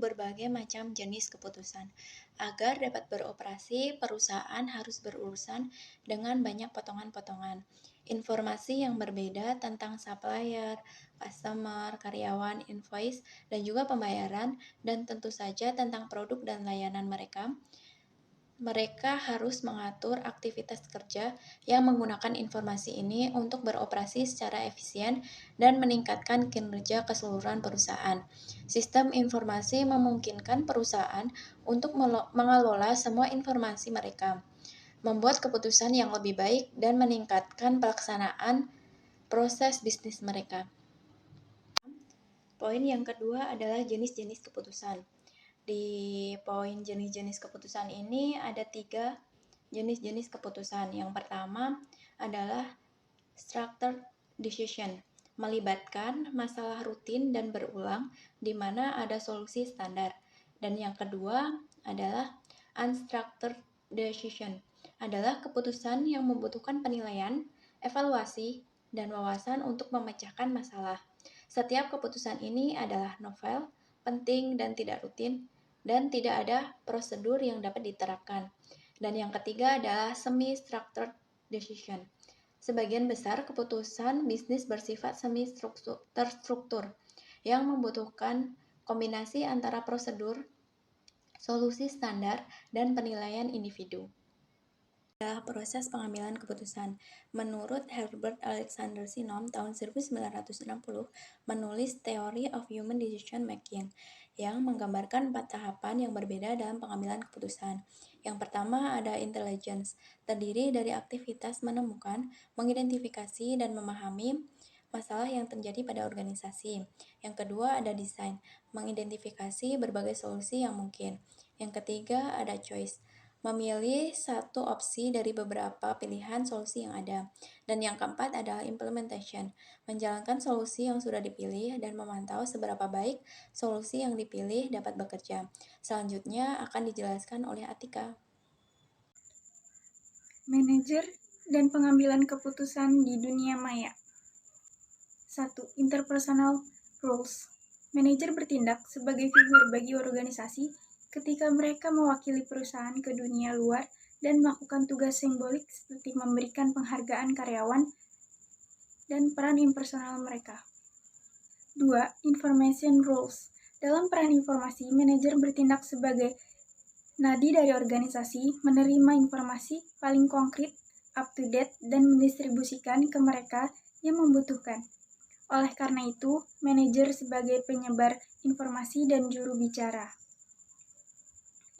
berbagai macam jenis keputusan. Agar dapat beroperasi, perusahaan harus berurusan dengan banyak potongan-potongan. Informasi yang berbeda tentang supplier, customer, karyawan, invoice, dan juga pembayaran, dan tentu saja tentang produk dan layanan mereka. Mereka harus mengatur aktivitas kerja yang menggunakan informasi ini untuk beroperasi secara efisien dan meningkatkan kinerja keseluruhan perusahaan. Sistem informasi memungkinkan perusahaan untuk mengelola semua informasi mereka, membuat keputusan yang lebih baik, dan meningkatkan pelaksanaan proses bisnis mereka. Poin yang kedua adalah jenis-jenis keputusan. Di poin jenis-jenis keputusan ini ada 3 jenis-jenis keputusan. Yang pertama adalah structured decision, melibatkan masalah rutin dan berulang di mana ada solusi standar. Dan yang kedua adalah unstructured decision, adalah keputusan yang membutuhkan penilaian, evaluasi, dan wawasan untuk memecahkan masalah. Setiap keputusan ini adalah novel, penting dan tidak rutin, dan tidak ada prosedur yang dapat diterapkan. Dan yang ketiga adalah semi-structured decision. Sebagian besar keputusan bisnis bersifat semi-terstruktur yang membutuhkan kombinasi antara prosedur, solusi standar, dan penilaian individu. Adalah proses pengambilan keputusan. Menurut Herbert Alexander Sinom tahun 1960 menulis Theory of Human Decision Making yang menggambarkan 4 tahapan yang berbeda dalam pengambilan keputusan. Yang pertama ada intelligence, terdiri dari aktivitas menemukan, mengidentifikasi, dan memahami masalah yang terjadi pada organisasi. Yang kedua ada design, mengidentifikasi berbagai solusi yang mungkin. Yang ketiga ada choice, memilih satu opsi dari beberapa pilihan solusi yang ada. Dan yang keempat adalah implementation, menjalankan solusi yang sudah dipilih dan memantau seberapa baik solusi yang dipilih dapat bekerja. Selanjutnya akan dijelaskan oleh Atika. Manajer dan pengambilan keputusan di dunia maya. 1. Interpersonal roles. Manajer bertindak sebagai figur bagi organisasi ketika mereka mewakili perusahaan ke dunia luar dan melakukan tugas simbolik seperti memberikan penghargaan karyawan dan peran impersonal mereka. 2. Information roles. Dalam peran informasi, manajer bertindak sebagai nadi dari organisasi, menerima informasi paling konkret, up-to-date, dan mendistribusikan ke mereka yang membutuhkan. Oleh karena itu, manajer sebagai penyebar informasi dan juru bicara.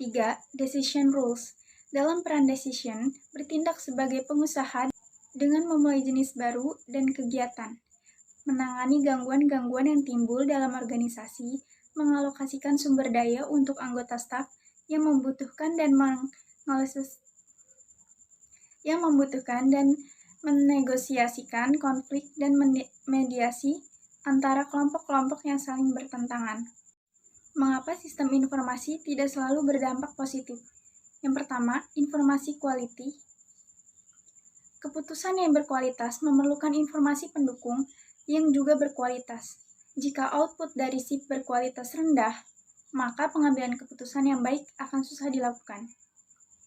3. Decision rules. Dalam peran decision, bertindak sebagai pengusaha dengan memulai jenis baru dan kegiatan, menangani gangguan-gangguan yang timbul dalam organisasi, mengalokasikan sumber daya untuk anggota staf yang membutuhkan dan menegosiasikan konflik dan mediasi antara kelompok-kelompok yang saling bertentangan. Mengapa sistem informasi tidak selalu berdampak positif? Yang pertama, informasi quality. Keputusan yang berkualitas memerlukan informasi pendukung yang juga berkualitas. Jika output dari SIP berkualitas rendah, maka pengambilan keputusan yang baik akan susah dilakukan.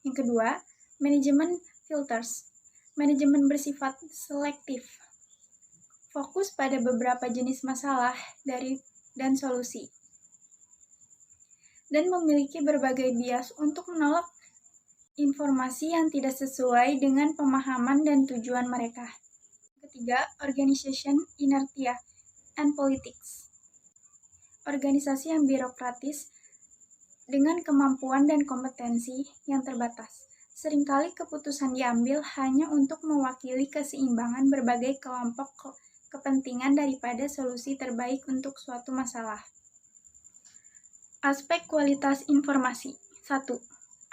Yang kedua, manajemen filters. Manajemen bersifat selektif, fokus pada beberapa jenis masalah dan solusi, dan memiliki berbagai bias untuk menolak informasi yang tidak sesuai dengan pemahaman dan tujuan mereka. Ketiga, organization inertia and politics. Organisasi yang birokratis dengan kemampuan dan kompetensi yang terbatas. Seringkali keputusan diambil hanya untuk mewakili keseimbangan berbagai kelompok kepentingan daripada solusi terbaik untuk suatu masalah. Aspek kualitas informasi. 1.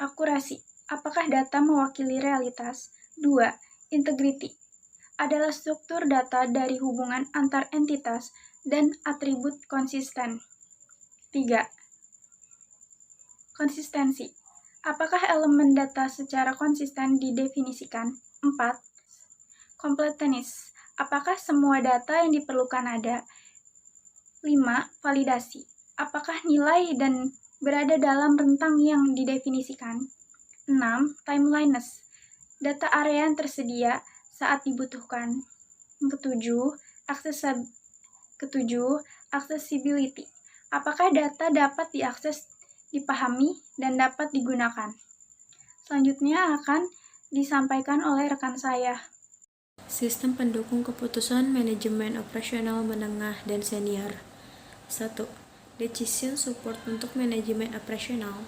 Akurasi. Apakah data mewakili realitas? 2. Integrity. Adalah struktur data dari hubungan antar entitas dan atribut konsisten. 3. Konsistensi. Apakah elemen data secara konsisten didefinisikan? 4. Completeness. Apakah semua data yang diperlukan ada? 5. Validasi. Apakah nilai dan berada dalam rentang yang didefinisikan? 6. Timeliness. Data area yang tersedia saat dibutuhkan. Ketujuh, accessibility. Apakah data dapat diakses, dipahami, dan dapat digunakan? Selanjutnya akan disampaikan oleh rekan saya. Sistem pendukung keputusan manajemen operasional menengah dan senior. 1. Decision support untuk manajemen operasional.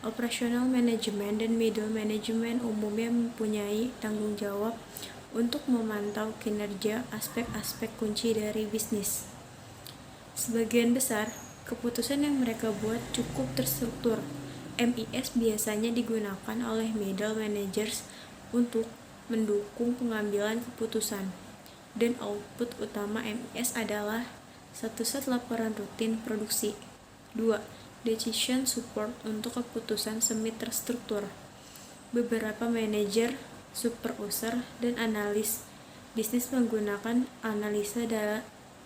Operational management dan middle management umumnya mempunyai tanggung jawab untuk memantau kinerja aspek-aspek kunci dari bisnis. Sebagian besar, keputusan yang mereka buat cukup terstruktur. MIS biasanya digunakan oleh middle managers untuk mendukung pengambilan keputusan, dan output utama MIS adalah satu set laporan rutin produksi. 2. Decision support untuk keputusan semi terstruktur. Beberapa manajer, super-user, dan analis bisnis menggunakan analisa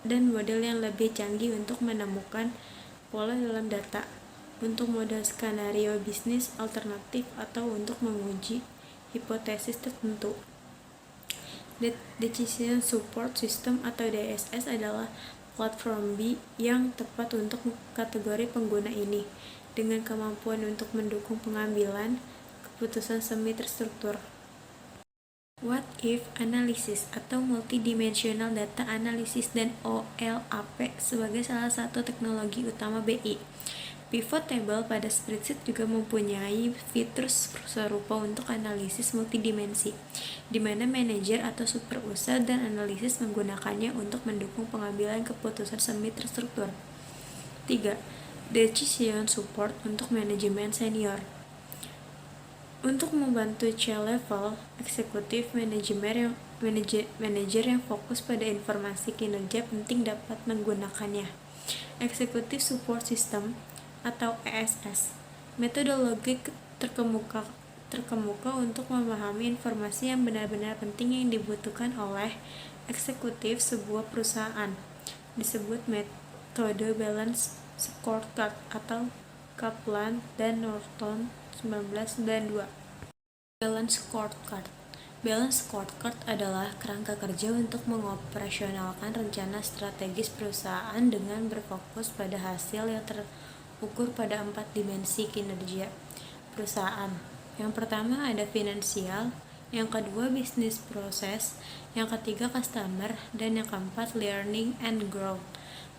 dan model yang lebih canggih untuk menemukan pola dalam data, untuk model skenario bisnis alternatif, atau untuk menguji hipotesis tertentu. Decision Support System atau DSS adalah platform B yang tepat untuk kategori pengguna ini, dengan kemampuan untuk mendukung pengambilan keputusan semi terstruktur. What if analysis atau multidimensional data analysis dan OLAP sebagai salah satu teknologi utama BI. Pivot table pada spreadsheet juga mempunyai fitur serupa untuk analisis multidimensi, di mana manajer atau super user dan analisis menggunakannya untuk mendukung pengambilan keputusan semi terstruktur. 3. Decision support untuk manajemen senior. Untuk membantu C-level, eksekutif manajer yang fokus pada informasi kinerja penting dapat menggunakannya. Executive Support System atau ESS, metodologi terkemuka untuk memahami informasi yang benar-benar penting yang dibutuhkan oleh eksekutif sebuah perusahaan, disebut metode Balance Scorecard atau Kaplan dan Norton 1992. Balance Scorecard adalah kerangka kerja untuk mengoperasionalkan rencana strategis perusahaan dengan berfokus pada hasil yang terukur pada 4 dimensi kinerja perusahaan. Yang pertama ada finansial, yang kedua bisnis proses, yang ketiga customer, dan yang keempat learning and growth.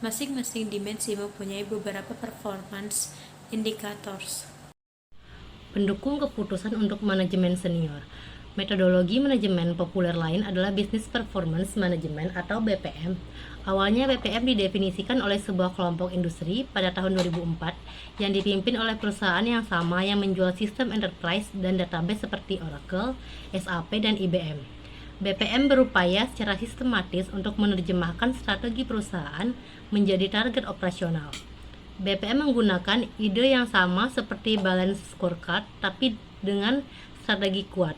Masing-masing dimensi mempunyai beberapa performance indicators. Pendukung keputusan untuk manajemen senior. Metodologi manajemen populer lain adalah Business Performance Management atau BPM. Awalnya BPM didefinisikan oleh sebuah kelompok industri pada tahun 2004 yang dipimpin oleh perusahaan yang sama yang menjual sistem enterprise dan database seperti Oracle, SAP, dan IBM. BPM berupaya secara sistematis untuk menerjemahkan strategi perusahaan menjadi target operasional. BPM menggunakan ide yang sama seperti Balance Scorecard tapi dengan strategi kuat.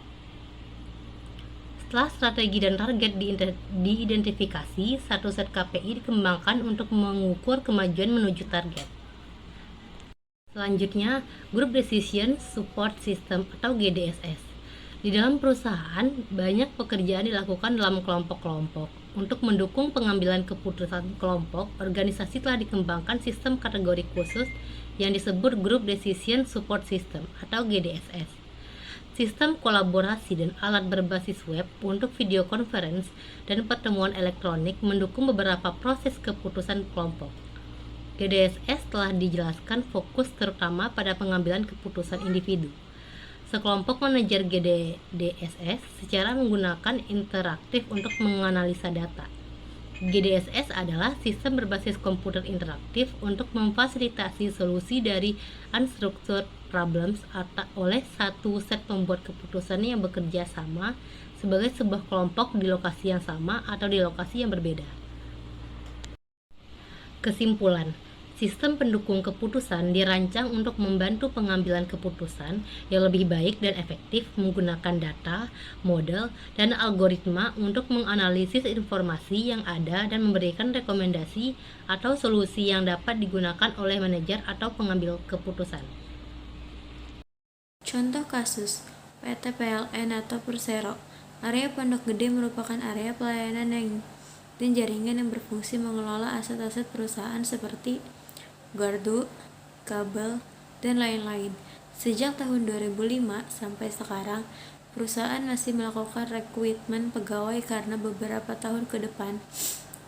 Setelah strategi dan target diidentifikasi, satu set KPI dikembangkan untuk mengukur kemajuan menuju target. Selanjutnya, Group Decision Support System atau GDSS. Di dalam perusahaan, banyak pekerjaan dilakukan dalam kelompok-kelompok. Untuk mendukung pengambilan keputusan kelompok, organisasi telah dikembangkan sistem kategori khusus yang disebut Group Decision Support System atau GDSS. Sistem kolaborasi dan alat berbasis web untuk video conference dan pertemuan elektronik mendukung beberapa proses keputusan kelompok. GDSS telah dijelaskan fokus terutama pada pengambilan keputusan individu. Sekelompok manajer GDSS secara menggunakan interaktif untuk menganalisa data. GDSS adalah sistem berbasis komputer interaktif untuk memfasilitasi solusi dari unstructured problems oleh satu set pembuat keputusan yang bekerja sama sebagai sebuah kelompok di lokasi yang sama atau di lokasi yang berbeda. Kesimpulan, Sistem pendukung keputusan dirancang untuk membantu pengambilan keputusan yang lebih baik dan efektif menggunakan data, model, dan algoritma untuk menganalisis informasi yang ada dan memberikan rekomendasi atau solusi yang dapat digunakan oleh manajer atau pengambil keputusan. Contoh kasus, PT PLN atau Persero. Area Pondok Gede merupakan area pelayanan dan jaringan yang berfungsi mengelola aset-aset perusahaan seperti gardu, kabel, dan lain-lain. Sejak tahun 2005 sampai sekarang, perusahaan masih melakukan rekrutmen pegawai karena beberapa tahun ke depan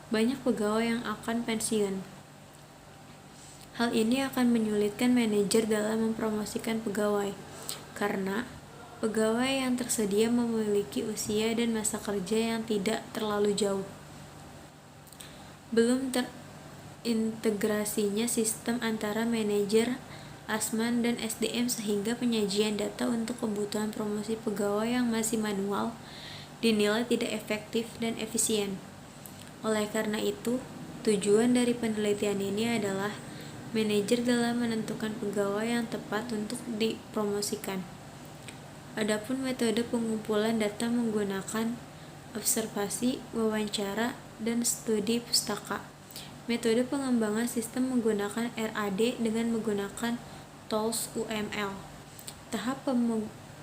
banyak pegawai yang akan pensiun. Hal ini akan menyulitkan manajer dalam mempromosikan pegawai, karena pegawai yang tersedia memiliki usia dan masa kerja yang tidak terlalu jauh. Belum terintegrasinya sistem antara manajer, Asman, dan SDM sehingga penyajian data untuk kebutuhan promosi pegawai yang masih manual dinilai tidak efektif dan efisien. Oleh karena itu, tujuan dari penelitian ini adalah manajer dalam menentukan pegawai yang tepat untuk dipromosikan. Adapun metode pengumpulan data menggunakan observasi, wawancara, dan studi pustaka. Metode pengembangan sistem menggunakan RAD dengan menggunakan tools UML. Tahap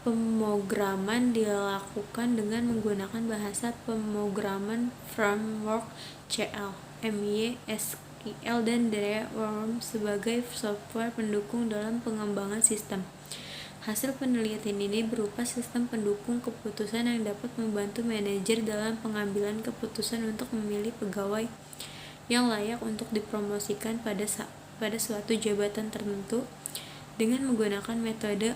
pemrograman dilakukan dengan menggunakan bahasa pemrograman framework CL, MySQL, dan Dereworm sebagai software pendukung dalam pengembangan sistem. Hasil penelitian ini berupa sistem pendukung keputusan yang dapat membantu manajer dalam pengambilan keputusan untuk memilih pegawai yang layak untuk dipromosikan pada suatu jabatan tertentu dengan menggunakan metode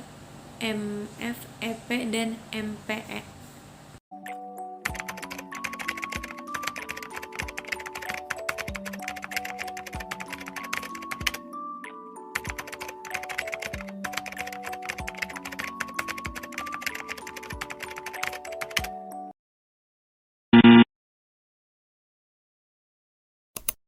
MFEP dan MPE.